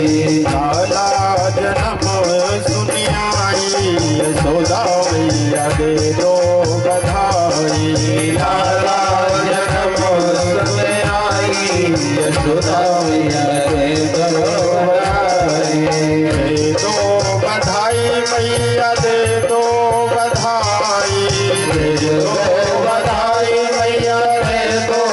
लाला जन्म सुनियाई यशोदा मैया दे दो बधाई, लाला जन्म सुनियाई यशोदा मैया दे दो मैया दे दो बधाई, दे दो बधाई मैया दे दो बधाई, दे दो बधाई मैया दे दो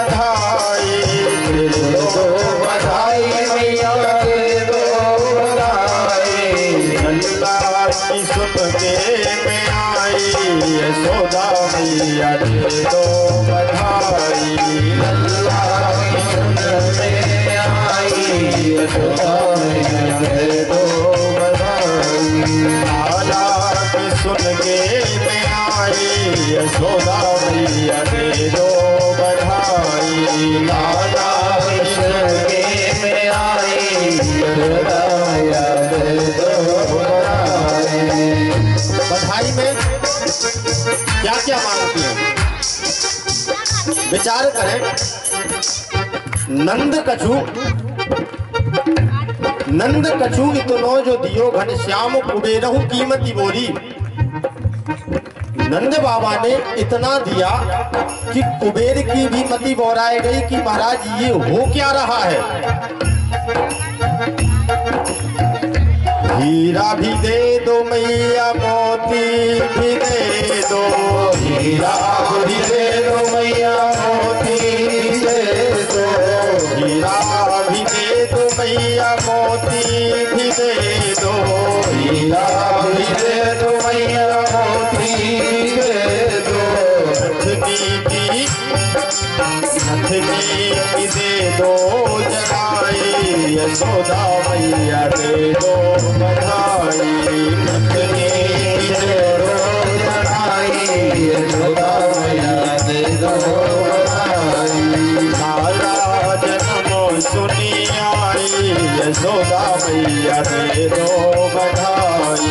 बधाई, दे दो बधाई मैया दे दो बधाई। अल्लाह की सुन के में आई यशोदा मैया दे दो बधाई, अल्लाह की सुन में आई यशोदा मैया दे दो बधाई, लाला की सुन के में आई यशोदा मैया दे दो बधाई, लाला की सुन के में आई यशोदा मैया दे दो बधाई। बधाई में क्या क्या मांगती है विचार करें। नंद कछु इतनो जो दियो घन श्याम कुबेरहु कीमती बोरी। नंद बाबा ने इतना दिया कि कुबेर की भी मति बोराए गई कि महाराज ये हो क्या रहा है। हीरा भी दे दो मैया मोती भी दे दो, हीरा भी दे दो मैया मोती भी दे दो, हीरा भी दे दो मैया मोती भी दे दो, हीरा भी दे दो मैया मोती भी दे दो, नथनी दे दो जगाई यशोदा मैया दे दो बधाई, नथनी दे दो जगाई यशोदा मैया दे दो बधाई, लाला जन्म सुनी आई यशोदा मैया दे दो बधाई,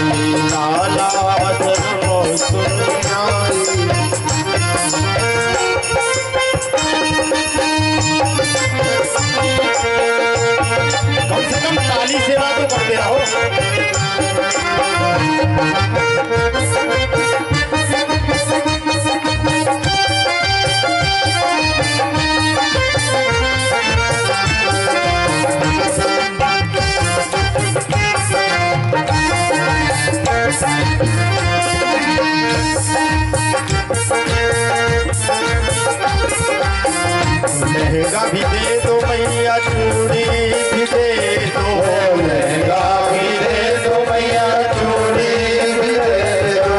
लाला जन्म सुनी आई। कम से कम ताली सेवा तो करते रहो। लहंगा भी दे दो मैया चूड़ी भी दे दो, लहंगा भी दे दो मैया चूड़ी भी दे दो,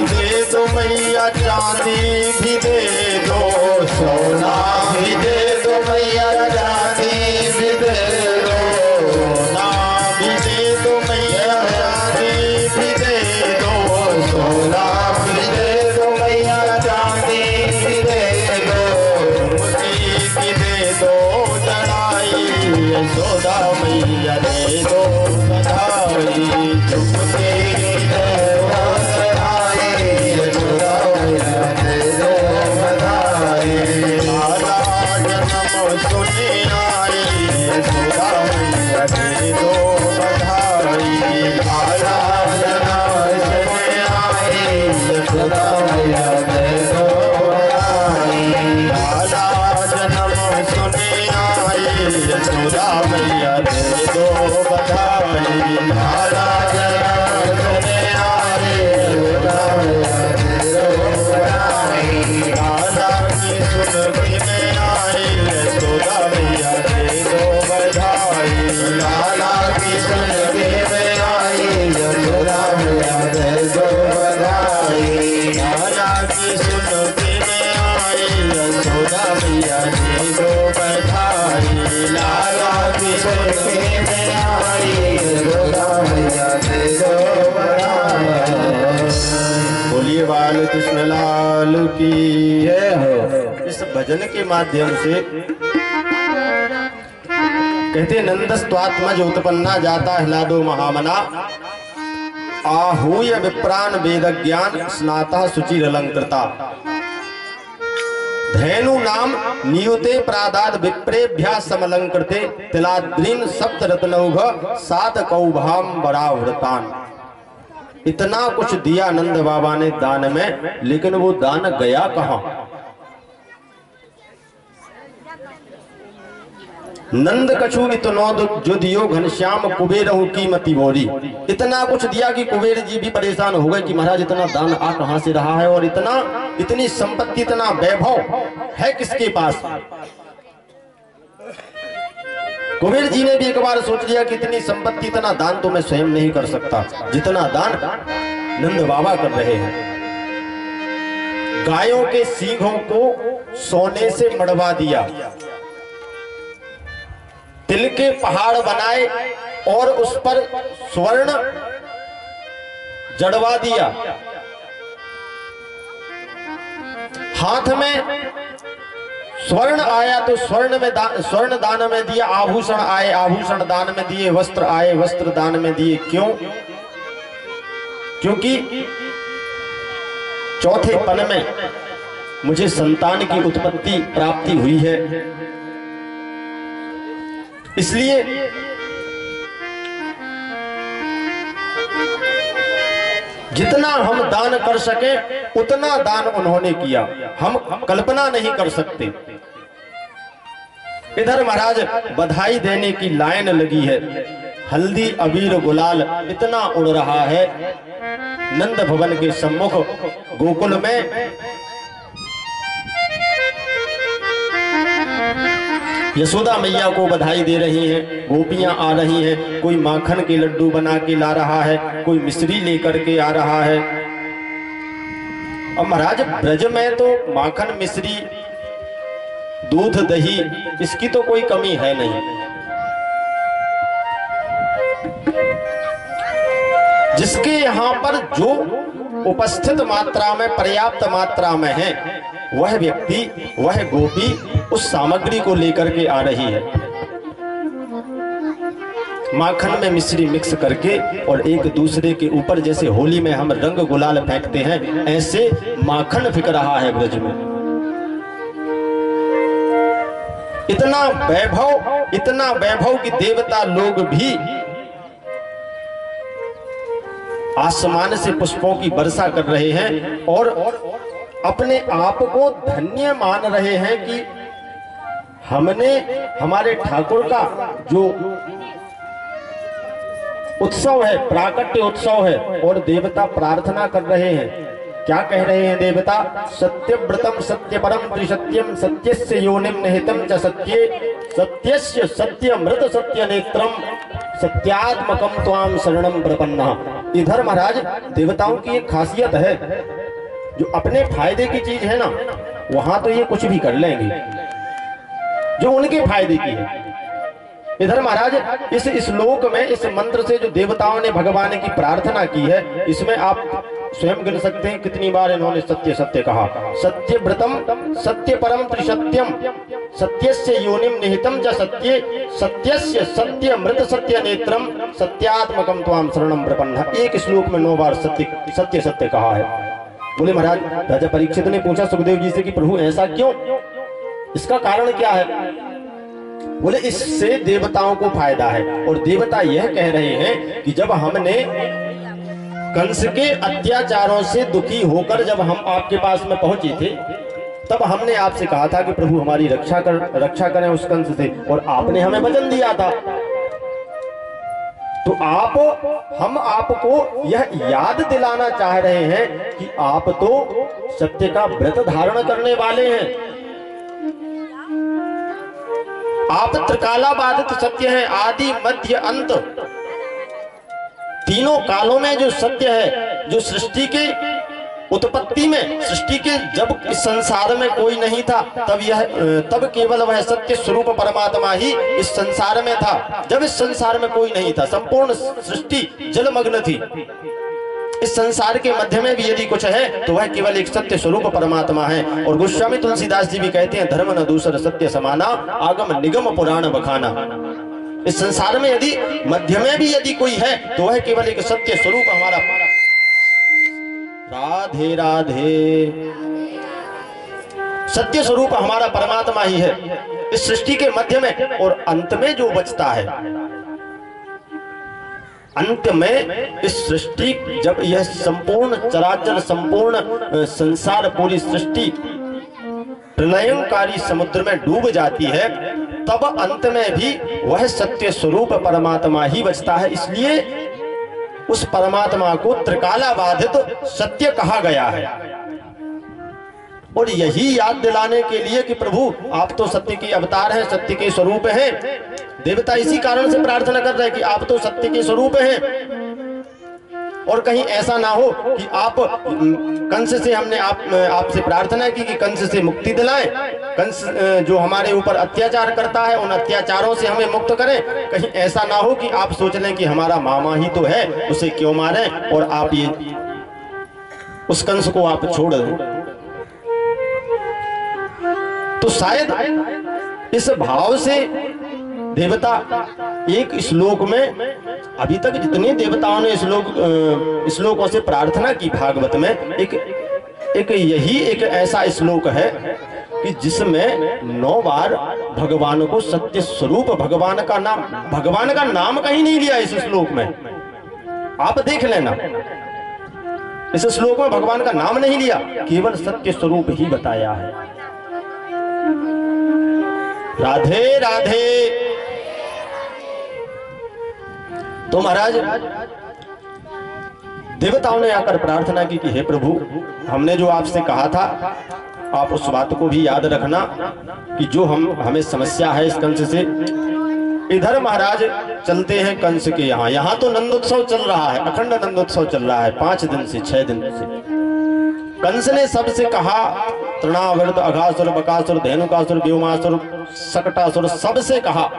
दे दो मैया, चांदी भी दे दो, सोना भी दे दो मैया, चांदी भी दे दो, सोना भी दे दो मैया, चांदी भी दे दो, सोना भी दे दो मैया, चांदी भी दे दो, मुझे भी दे दो चढ़ाई, यशोदा मैया दे दो बधाई, चुपके सुने आए यशोदा मैया दे दो बधाई, आया सुने आए यशोदा मैया दे दो बधाई, आया जन्म सुने आए यशोदा मैया दे दो बधाई, आया जन्म सुने आए यशोदा मैया दे दो बधाई, आया की सुन के आए यशोदा मैया दे दो बधाई, लाला की सुन के आई यशोदा मैया दे दो बधाई, लाला की सुन के आई यशोदा मैया दे दो बधाई, लाला की सुन के आई यशोदा मैया दे दो बधाई। बोलिए बाल कृष्ण लाल की जय हो। इस भजन के माध्यम से कहते नंदस्त्वात्मज उत्पन्ना जाता हिलादो महामना, आहूय विप्रान वेद ज्ञान स्नाता सुचिरलंकृता, धैनु नाम नियुते प्रादाद विप्रेभ्या समलंकृते, तिलाद्रीन सप्त रत्नौघ सात कौभाम बरावृतान। इतना कुछ दिया नंद बाबा ने दान में, लेकिन वो दान गया कहां? नंद कछु इतनो जो दियो घनश्याम कुबेर की मति बोरी। इतना कुछ दिया कि कुबेर जी भी परेशान हो गए कि महाराज इतना दान आ कहां से रहा है, और इतनी संपत्ति इतना वैभव है किसके पास? कुबेर जी ने भी एक बार सोच लिया कि इतनी संपत्ति इतना दान तो मैं स्वयं नहीं कर सकता, जितना दान नंद बाबा कर रहे हैं। गायों के सींगों को सोने से मड़वा दिया, तिल के पहाड़ बनाए और उस पर स्वर्ण जड़वा दिया, हाथ में स्वर्ण आया तो स्वर्ण दान में दिया, आभूषण आए आभूषण दान में दिए, वस्त्र आए वस्त्र दान में दिए। क्यों? क्योंकि चौथे पन में मुझे संतान की उत्पत्ति प्राप्ति हुई है, इसलिए जितना हम दान कर सके उतना दान उन्होंने किया, हम कल्पना नहीं कर सकते। इधर महाराज बधाई देने की लाइन लगी है, हल्दी अबीर गुलाल इतना उड़ रहा है नंद भवन के सम्मुख गोकुल में। यशोदा मैया को बधाई दे रही हैं, गोपियां आ रही हैं, कोई माखन के लड्डू बना के ला रहा है, कोई मिश्री लेकर के आ रहा है। अब महाराज ब्रज में तो माखन मिश्री दूध दही इसकी तो कोई कमी है नहीं, जिसके यहाँ पर जो उपस्थित मात्रा में पर्याप्त मात्रा में है वह व्यक्ति वह गोपी उस सामग्री को लेकर के आ रही है, माखन में मिश्री मिक्स करके, और एक दूसरे के ऊपर जैसे होली में हम रंग गुलाल फेंकते हैं ऐसे माखन फेंक रहा है ब्रज में। इतना वैभव कि देवता लोग भी आसमान से पुष्पों की वर्षा कर रहे हैं और अपने आप को धन्य मान रहे हैं कि हमने हमारे ठाकुर का जो उत्सव है, प्राकट्य उत्सव है, और देवता प्रार्थना कर रहे हैं। क्या कह रहे हैं देवता? सत्यव्रतम सत्यपरम त्रिसत्यम सत्यस्य योनिम निहितम च सत्ये सत्यस्य सत्यमृत सत्यनेत्रम सत्यात्मकम त्वाम शरणम प्रपन्ना। इधर महाराज देवताओं की एक खासियत है, जो अपने फायदे की चीज है ना, वहां तो ये कुछ भी कर लेंगे जो उनके फायदे की है। इधर महाराज इस श्लोक में, इस मंत्र से जो देवताओं ने भगवान की प्रार्थना की है, इसमें आप स्वयं गिन सकते हैं कितनी बार इन्होंने सत्य सत्य कहा। सत्य व्रतम सत्य परम त्रिसत्यम सत्यस्य योनिम निहितम च सत्ये सत्यस्य सत्य मृत सत्य नेत्रम सत्यात्मकम त्वाम शरणम प्रपन्ना। एक श्लोक में 9 बार सत्य सत्य सत्य कहा है। बोले महाराज, राजा परीक्षित ने पूछा सुखदेव जी से कि प्रभु ऐसा क्यों, इसका कारण क्या है? बोले इससे देवताओं को फायदा है, और देवता यह कह रहे हैं कि जब हमने कंस के अत्याचारों से दुखी होकर जब हम आपके पास में पहुंचे थे, तब हमने आपसे कहा था कि प्रभु हमारी रक्षा करें उस कंस से, और आपने हमें वचन दिया था। तो हम आपको यह याद दिलाना चाह रहे हैं कि आप तो सत्य का व्रत धारण करने वाले हैं, आप त्रिकालाबाधित सत्य हैं, आदि मध्य अंत तीनों कालों में जो सत्य है, जो सृष्टि के उत्पत्ति में, सृष्टि के जब इस संसार में कोई नहीं था तब केवल वह सत्य स्वरूप परमात्मा ही इस संसार में था। जब इस संसार में कोई नहीं था, संपूर्ण सृष्टि जलमग्न थी, इस संसार के मध्य में भी यदि कुछ है तो वह केवल एक सत्य स्वरूप परमात्मा है। और गोस्वामी तुलसीदास जी भी कहते हैं, धर्म न दूसर सत्य समाना, आगम निगम पुराण बखाना। इस संसार में यदि मध्य में भी यदि कोई है तो वह केवल एक सत्य स्वरूप हमारा। राधे राधे, सत्य स्वरूप हमारा परमात्मा ही है इस सृष्टि के मध्य में। और अंत में जो बचता है, अंत में इस सृष्टि, जब यह संपूर्ण चराचर, संपूर्ण संसार, पूरी सृष्टि प्रलयंकारी समुद्र में डूब जाती है, तब अंत में भी वह सत्य स्वरूप परमात्मा ही बचता है। इसलिए उस परमात्मा को त्रिकालाबाधित सत्य कहा गया है। और यही याद दिलाने के लिए कि प्रभु आप तो सत्य के अवतार हैं, सत्य के स्वरूप हैं। देवता इसी कारण से प्रार्थना कर रहे हैं कि आप तो सत्य के स्वरूप हैं, और कहीं ऐसा ना हो कि आप कंस से, हमने आपसे प्रार्थना की कि कंस से मुक्ति दिलाएं, कंस जो हमारे ऊपर अत्याचार करता है उन अत्याचारों से हमें मुक्त करें। कहीं ऐसा ना हो कि आप सोच लें कि हमारा मामा ही तो है, उसे क्यों मारें, और आप ये उस कंस को आप छोड़ दें। तो शायद इस भाव से देवता एक श्लोक में, अभी तक जितने देवताओं ने श्लोकों से प्रार्थना की भागवत में, एक यही एक ऐसा श्लोक है कि जिसमें 9 बार भगवान को सत्य स्वरूप, भगवान का नाम कहीं नहीं लिया इस श्लोक में। आप देख लेना, इस श्लोक में भगवान का नाम नहीं लिया, केवल सत्य स्वरूप ही बताया है। राधे राधे। तो महाराज देवताओं ने आकर प्रार्थना की कि हे प्रभु, हमने जो आपसे कहा था, आप उस बात को भी याद रखना कि जो हमें समस्या है इस कंस से। इधर महाराज चलते हैं कंस के यहाँ तो नंदोत्सव चल रहा है, अखंड नंदोत्सव चल रहा है 5 दिन से 6 दिन से। कंस ने सबसे कहा, तृणावर्त, अघासुर, बकासुर, धेनुकासुर, व्योमासुर, सकटासुर, सबसे कहा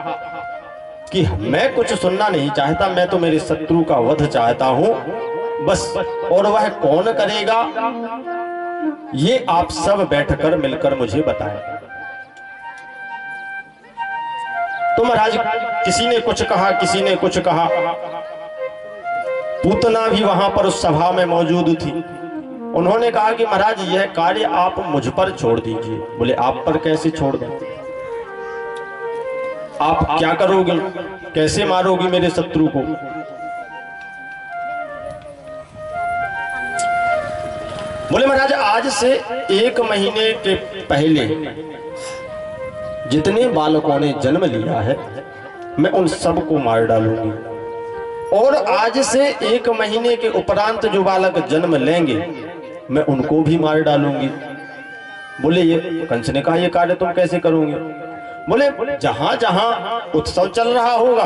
कि मैं कुछ सुनना नहीं चाहता, मैं तो मेरे शत्रु का वध चाहता हूं बस, और वह कौन करेगा ये आप सब बैठकर मिलकर मुझे बताएं। तो महाराज किसी ने कुछ कहा, किसी ने कुछ कहा। पूतना भी वहां पर उस सभा में मौजूद थी। उन्होंने कहा कि महाराज यह कार्य आप मुझ पर छोड़ दीजिए। बोले आप पर कैसे छोड़ दें, आप क्या करोगे, कैसे मारोगे मेरे शत्रु को? बोले महाराज आज से 1 महीने के पहले जितने बालकों ने जन्म लिया है मैं उन सबको मार डालूंगी, और आज से 1 महीने के उपरांत जो बालक जन्म लेंगे मैं उनको भी मार डालूंगी। बोले ये कंस ने कहा ये कार्य तुम कैसे करोगे? बोले जहां जहां उत्सव चल रहा होगा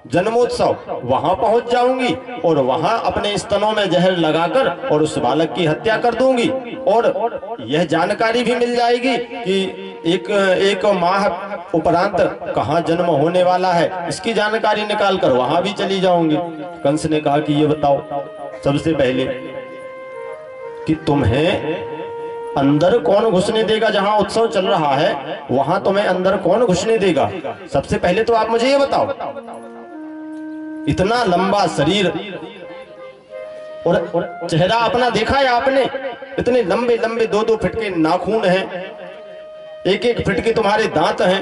जन्मोत्सव, वहां पहुंच जाऊंगी और वहां अपने स्तनों में जहर लगाकर और उस बालक की हत्या कर दूंगी। और यह जानकारी भी मिल जाएगी कि एक माह उपरांत कहाँ जन्म होने वाला है, इसकी जानकारी निकालकर वहां भी चली जाऊंगी। कंस ने कहा कि ये बताओ सबसे पहले कि तुम्हें अंदर कौन घुसने देगा? जहां उत्सव चल रहा है वहां तुम्हें अंदर कौन घुसने देगा? सबसे पहले तो आप मुझे ये बताओ। इतना लंबा शरीर और चेहरा अपना देखा है आपने? इतने लंबे लंबे 2-2 फीट के नाखून हैं, 1-1 फीट के तुम्हारे दांत हैं,